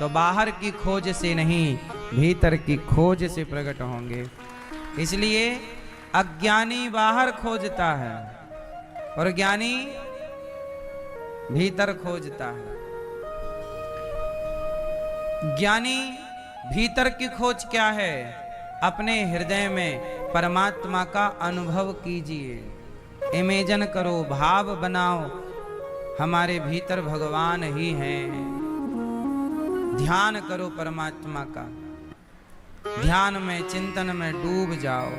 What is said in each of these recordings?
तो बाहर की खोज से नहीं, भीतर की खोज से प्रकट होंगे। इसलिए अज्ञानी बाहर खोजता है और ज्ञानी भीतर खोजता है। ज्ञानी भीतर की खोज क्या है? अपने हृदय में परमात्मा का अनुभव कीजिए। इमेजिन करो, भाव बनाओ, हमारे भीतर भगवान ही हैं। ध्यान करो परमात्मा का, ध्यान में चिंतन में डूब जाओ।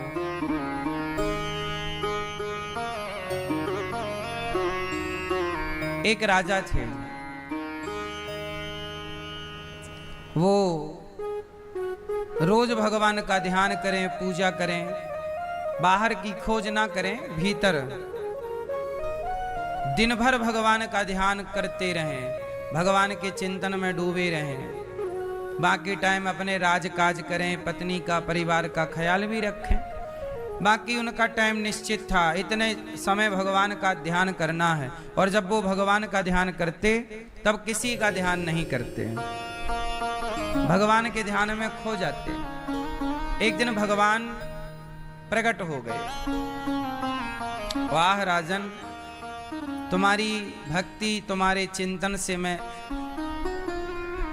एक राजा थे, वो रोज भगवान का ध्यान करें, पूजा करें, बाहर की खोज ना करें, भीतर दिन भर भगवान का ध्यान करते रहें, भगवान के चिंतन में डूबे रहें। बाकी टाइम अपने राजकाज करें, पत्नी का, परिवार का ख्याल भी रखें। बाकी उनका टाइम निश्चित था, इतने समय भगवान का ध्यान करना है। और जब वो भगवान का ध्यान करते तब किसी का ध्यान नहीं करते, भगवान के ध्यान में खो जाते। एक दिन भगवान प्रकट हो गए। वाह राजन, तुम्हारी भक्ति, तुम्हारे चिंतन से मैं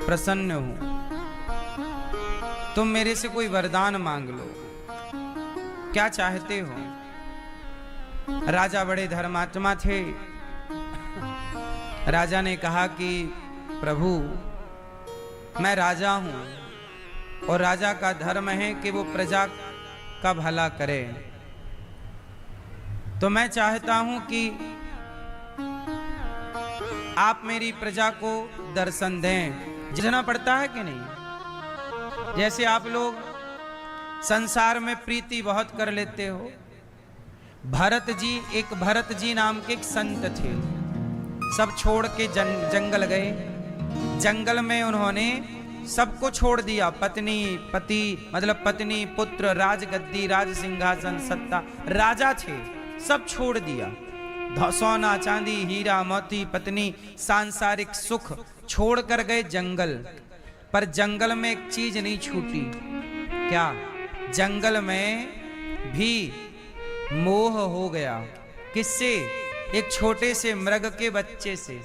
प्रसन्न हूं। तुम मेरे से कोई वरदान मांग लो, क्या चाहते हो? राजा बड़े धर्मात्मा थे। राजा ने कहा कि प्रभु, मैं राजा हूं और राजा का धर्म है कि वो प्रजा का भला करे। तो मैं चाहता हूं कि आप मेरी प्रजा को दर्शन दें। जीना पड़ता है कि नहीं? जैसे आप लोग संसार में प्रीति बहुत कर लेते हो। भरत जी नाम के एक संत थे। सब छोड़ के जंगल गए। जंगल में उन्होंने सबको छोड़ दिया, पत्नी, पति, मतलब पत्नी, पुत्र, राजगद्दी, राज सिंहासन, सत्ता, राजा थे, सब छोड़ दिया। सोना, चांदी, हीरा, मोती, पत्नी, सांसारिक सुख छोड़ कर गए जंगल। पर जंगल में एक चीज नहीं छूटी। क्या? जंगल में भी मोह हो गया। किससे? एक छोटे से मृग के बच्चे से।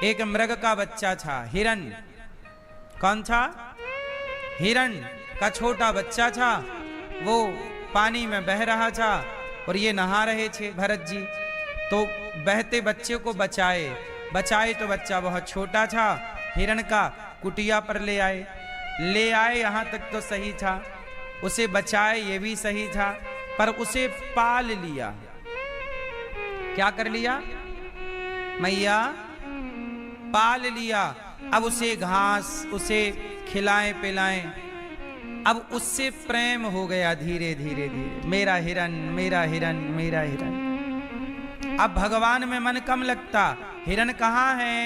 एक मृग का बच्चा था, हिरण। कौन था? हिरण का छोटा बच्चा था। वो पानी में बह रहा था और ये नहा रहे थे भरत जी। तो बहते बच्चे को बचाए तो बच्चा बहुत छोटा था। हिरण का कुटिया पर ले आए, यहाँ तक तो सही था। उसे बचाए, ये भी सही था, पर उसे पाल लिया। क्या कर लिया? मैया पाल लिया। अब उसे घास, उसे खिलाएं पिलाएं। अब उससे प्रेम हो गया धीरे धीरे धीरे। मेरा हिरन, मेरा हिरन, मेरा हिरन। अब भगवान में मन कम लगता। हिरन कहाँ है?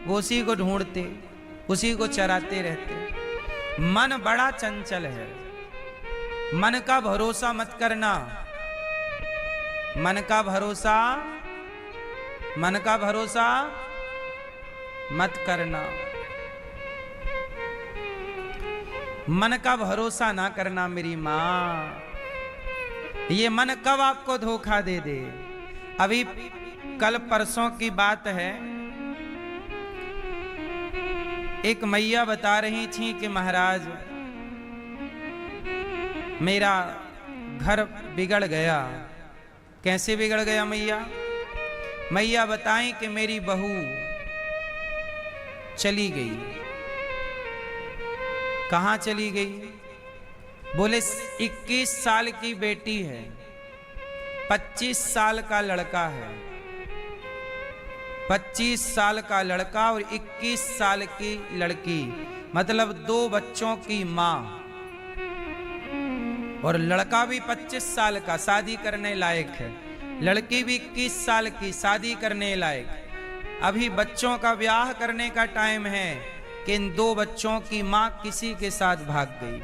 वो उसी को ढूंढते, उसी को चराते रहते। मन बड़ा चंचल है। मन का भरोसा मत करना। मन का भरोसा मत करना। मन का भरोसा ना करना मेरी माँ। ये मन कब आपको धोखा दे दे। अभी कल परसों की बात है, एक मैया बता रही थी कि महाराज मेरा घर बिगड़ गया। कैसे बिगड़ गया मैया? मैया बताएं कि मेरी बहू चली गई। कहाँ चली गई? बोले 21 साल की बेटी है, 25 साल का लड़का है। 25 साल का लड़का और 21 साल की लड़की, मतलब 2 बच्चों की माँ। और लड़का भी 25 साल का, शादी करने लायक है। लड़की भी 21 साल की, शादी करने लायक। अभी बच्चों का ब्याह करने का टाइम है कि इन 2 बच्चों की माँ किसी के साथ भाग गई।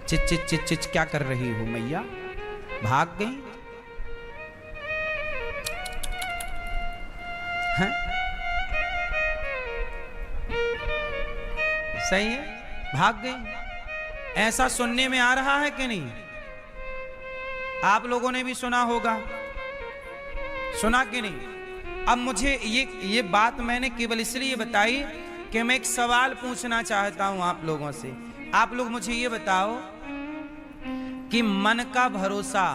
चिच चिच चिच चिच क्या कर रही हो मैया? भाग गई। है? सही है, भाग गई। ऐसा सुनने में आ रहा है कि नहीं? आप लोगों ने भी सुना होगा, सुना कि नहीं? अब मुझे ये बात मैंने केवल इसलिए बताई कि मैं एक सवाल पूछना चाहता हूं आप लोगों से। आप लोग मुझे ये बताओ कि मन का भरोसा,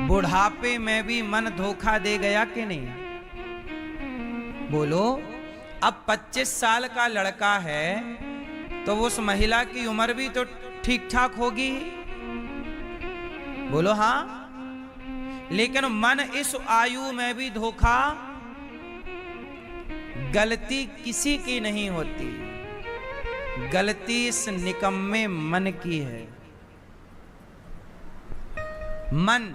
बुढ़ापे में भी मन धोखा दे गया कि नहीं? बोलो। अब 25 साल का लड़का है तो उस महिला की उम्र भी तो ठीक ठाक होगी, बोलो हाँ। लेकिन मन इस आयु में भी धोखा, गलती किसी की नहीं होती, गलती इस निकम्मे मन की है। मन,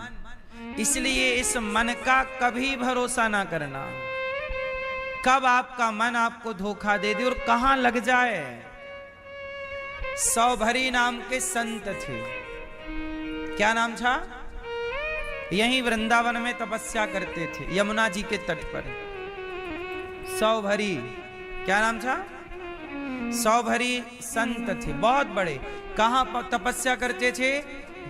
इसलिए इस मन का कभी भरोसा ना करना। कब आपका मन आपको धोखा दे दे और कहां लग जाए। सौभरी नाम के संत थे, क्या नाम था? यहीं वृंदावन में तपस्या करते थे, यमुना जी के तट पर। सौभरी, क्या नाम था? सौभरी संत थे, बहुत बड़े। कहां पर तपस्या करते थे?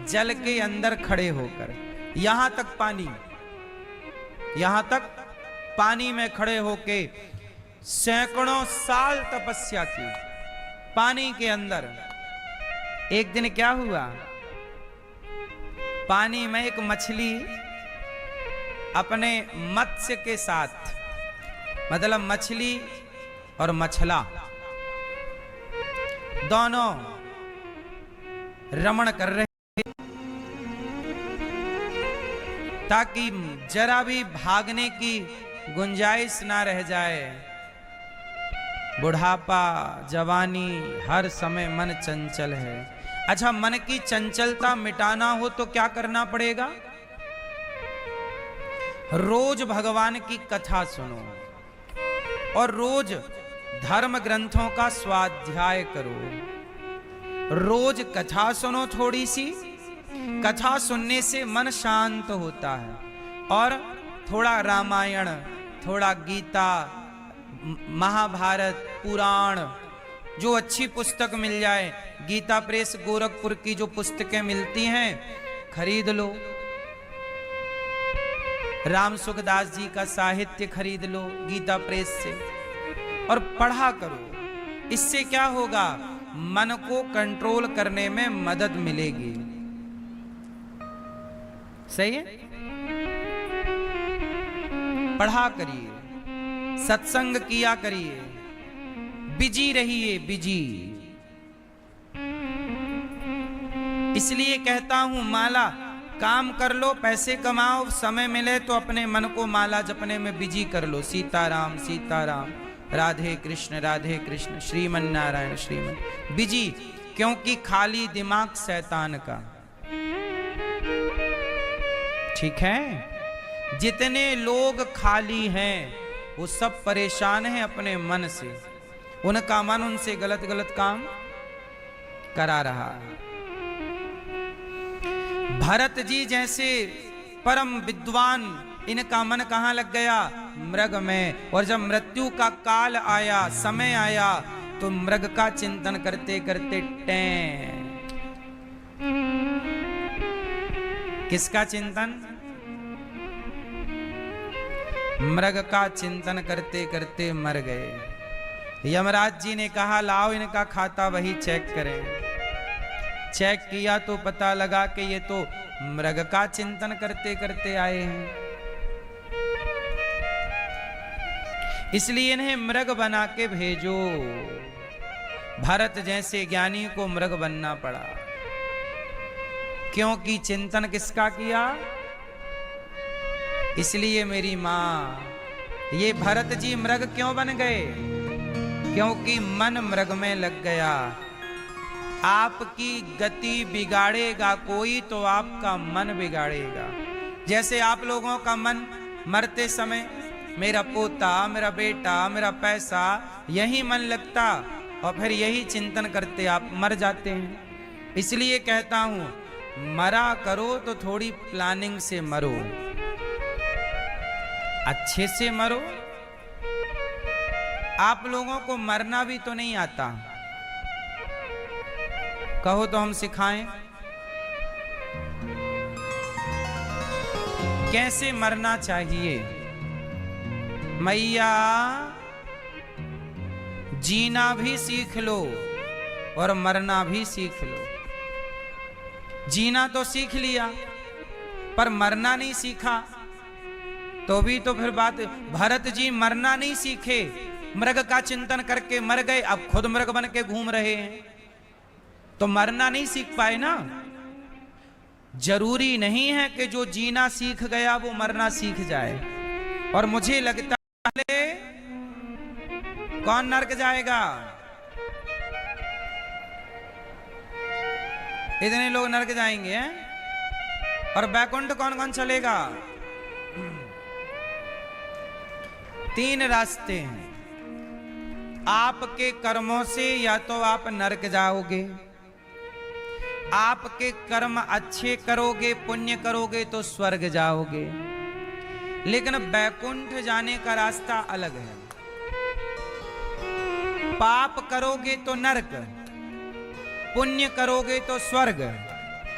जल के अंदर खड़े होकर, यहां तक पानी, यहां तक पानी में खड़े होके सैकड़ों साल तपस्या की पानी के अंदर। एक दिन क्या हुआ? पानी में एक मछली अपने मत्स्य के साथ, मतलब मछली और मछला दोनों रमण कर रहे ताकि जरा भी भागने की गुंजाइश ना रह जाए। बुढ़ापा, जवानी, हर समय मन चंचल है। अच्छा, मन की चंचलता मिटाना हो तो क्या करना पड़ेगा? रोज भगवान की कथा सुनो और रोज धर्म ग्रंथों का स्वाध्याय करो। रोज कथा सुनो, थोड़ी सी कथा सुनने से मन शांत होता है। और थोड़ा रामायण, थोड़ा गीता, महाभारत, पुराण, जो अच्छी पुस्तक मिल जाए, गीता प्रेस गोरखपुर की जो पुस्तकें मिलती हैं खरीद लो। राम सुखदास जी का साहित्य खरीद लो गीता प्रेस से और पढ़ा करो। इससे क्या होगा? मन को कंट्रोल करने में मदद मिलेगी। सही है? पढ़ा करिए, सत्संग किया करिए, बिजी रहिए, बिजी। इसलिए कहता हूं, माला काम कर लो, पैसे कमाओ, समय मिले तो अपने मन को माला जपने में बिजी कर लो। सीताराम सीताराम, राधे कृष्ण, श्रीमन नारायण श्रीमन, बिजी। क्योंकि खाली दिमाग शैतान का। ठीक है? जितने लोग खाली हैं वो सब परेशान हैं अपने मन से। उनका मन उनसे गलत गलत काम करा रहा है। भरत जी जैसे परम विद्वान, इनका मन कहां लग गया? मृग में। और जब मृत्यु का काल आया, समय आया, तो मृग का चिंतन करते करते टें। किसका चिंतन? मृग का चिंतन करते करते मर गए। यमराज जी ने कहा, लाओ इनका खाता वही चेक करें। चेक किया तो पता लगा कि ये तो मृग का चिंतन करते करते आए हैं। इसलिए इन्हें मृग बना के भेजो। भरत जैसे ज्ञानी को मृग बनना पड़ा, क्योंकि चिंतन किसका किया? इसलिए मेरी मां, ये भरत जी मृग क्यों बन गए? क्योंकि मन मृग में लग गया। आपकी गति बिगाड़ेगा कोई तो आपका मन बिगाड़ेगा। जैसे आप लोगों का मन मरते समय मेरा पोता, मेरा बेटा, मेरा पैसा, यही मन लगता और फिर यही चिंतन करते आप मर जाते हैं। इसलिए कहता हूं, मरा करो तो थोड़ी प्लानिंग से मरो। अच्छे से मरो। आप लोगों को मरना भी तो नहीं आता, कहो तो हम सिखाएं कैसे मरना चाहिए। मैया जीना भी सीख लो और मरना भी सीख लो। जीना तो सीख लिया पर मरना नहीं सीखा, तो भी तो फिर बात। भरत जी मरना नहीं सीखे, मृग का चिंतन करके मर गए, अब खुद मृग बन के घूम रहे हैं, तो मरना नहीं सीख पाए ना। जरूरी नहीं है कि जो जीना सीख गया वो मरना सीख जाए। और मुझे लगता है कौन नरक जाएगा? इतने लोग नरक जाएंगे हैं? और बैकुंठ कौन कौन चलेगा? 3 रास्ते हैं। आपके कर्मों से या तो आप नरक जाओगे, आपके कर्म अच्छे करोगे, पुण्य करोगे तो स्वर्ग जाओगे। लेकिन बैकुंठ जाने का रास्ता अलग है। पाप करोगे तो नरक, पुण्य करोगे तो स्वर्ग।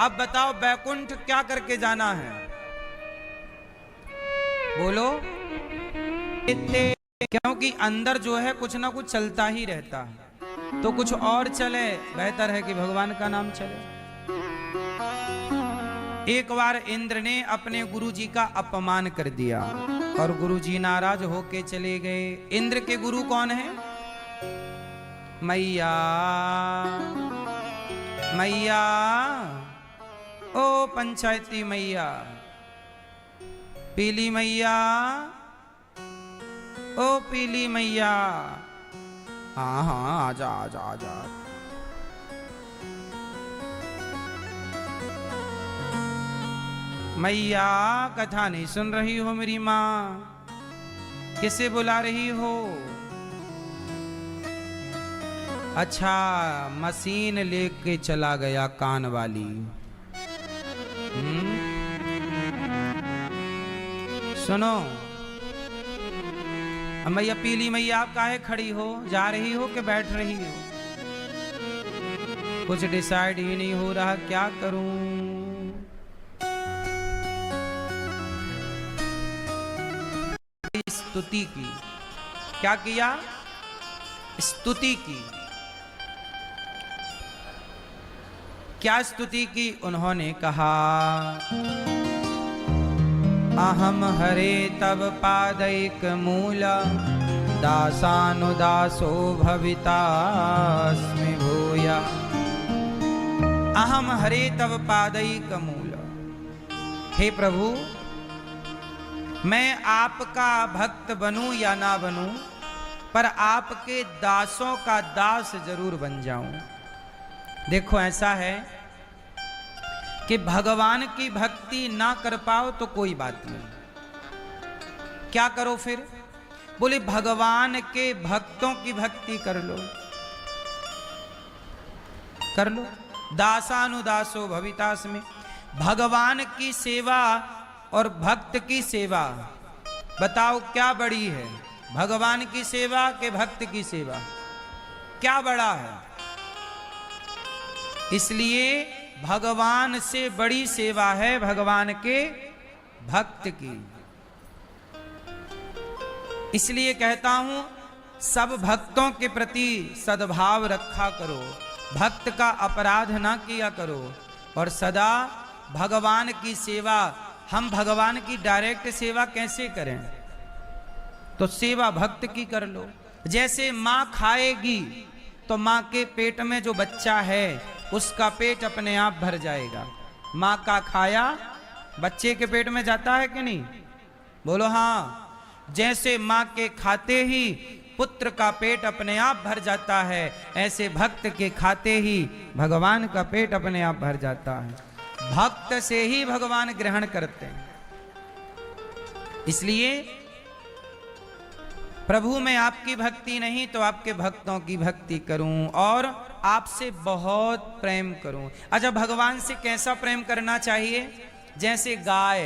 अब बताओ बैकुंठ क्या करके जाना है? बोलो। क्योंकि अंदर जो है कुछ ना कुछ चलता ही रहता है, तो कुछ और चले, बेहतर है कि भगवान का नाम चले। एक बार इंद्र ने अपने गुरुजी का अपमान कर दिया और गुरुजी नाराज होके चले गए। इंद्र के गुरु कौन है? मैया। मैया, ओ पंचायती मैया, पीली मैया, ओ पीली मैया, हाँ हाँ आजा आजा आजा। मैया कथा नहीं सुन रही हो मेरी माँ? किसे बुला रही हो? अच्छा, मशीन लेके चला गया कान वाली। सुनो मैया, पीली मैया, आप काहे खड़ी हो? जा रही हो कि बैठ रही हो? कुछ डिसाइड ही नहीं हो रहा, क्या करूं? स्तुति की। क्या किया? स्तुति की। क्या स्तुति की? उन्होंने कहा, अहम हरे तब पादैक मूला, दासानुदासो भवितास्मि भूया। अहम हरे तब पादैक मूला। हे प्रभु, मैं आपका भक्त बनूं या ना बनूं, पर आपके दासों का दास जरूर बन जाऊं। देखो ऐसा है कि भगवान की भक्ति ना कर पाओ तो कोई बात नहीं, क्या करो फिर? बोले भगवान के भक्तों की भक्ति कर लो, कर लो। दासानुदासो भवितास्मि। भगवान की सेवा और भक्त की सेवा, बताओ क्या बड़ी है? भगवान की सेवा के भक्त की सेवा, क्या बड़ा है? इसलिए भगवान से बड़ी सेवा है भगवान के भक्त की। इसलिए कहता हूं, सब भक्तों के प्रति सद्भाव रखा करो, भक्त का अपराध ना किया करो, और सदा भगवान की सेवा। हम भगवान की डायरेक्ट सेवा कैसे करें? तो सेवा भक्त की कर लो। जैसे माँ खाएगी तो माँ के पेट में जो बच्चा है उसका पेट अपने आप भर जाएगा। माँ का खाया बच्चे के पेट में जाता है कि नहीं? बोलो हाँ। जैसे माँ के खाते ही पुत्र का पेट अपने आप भर जाता है, ऐसे भक्त के खाते ही भगवान का पेट अपने आप भर जाता है। भक्त से ही भगवान ग्रहण करते हैं। इसलिए प्रभु मैं आपकी भक्ति नहीं तो आपके भक्तों की भक्ति करूं और आपसे बहुत प्रेम करूं। अच्छा, भगवान से कैसा प्रेम करना चाहिए? जैसे गाय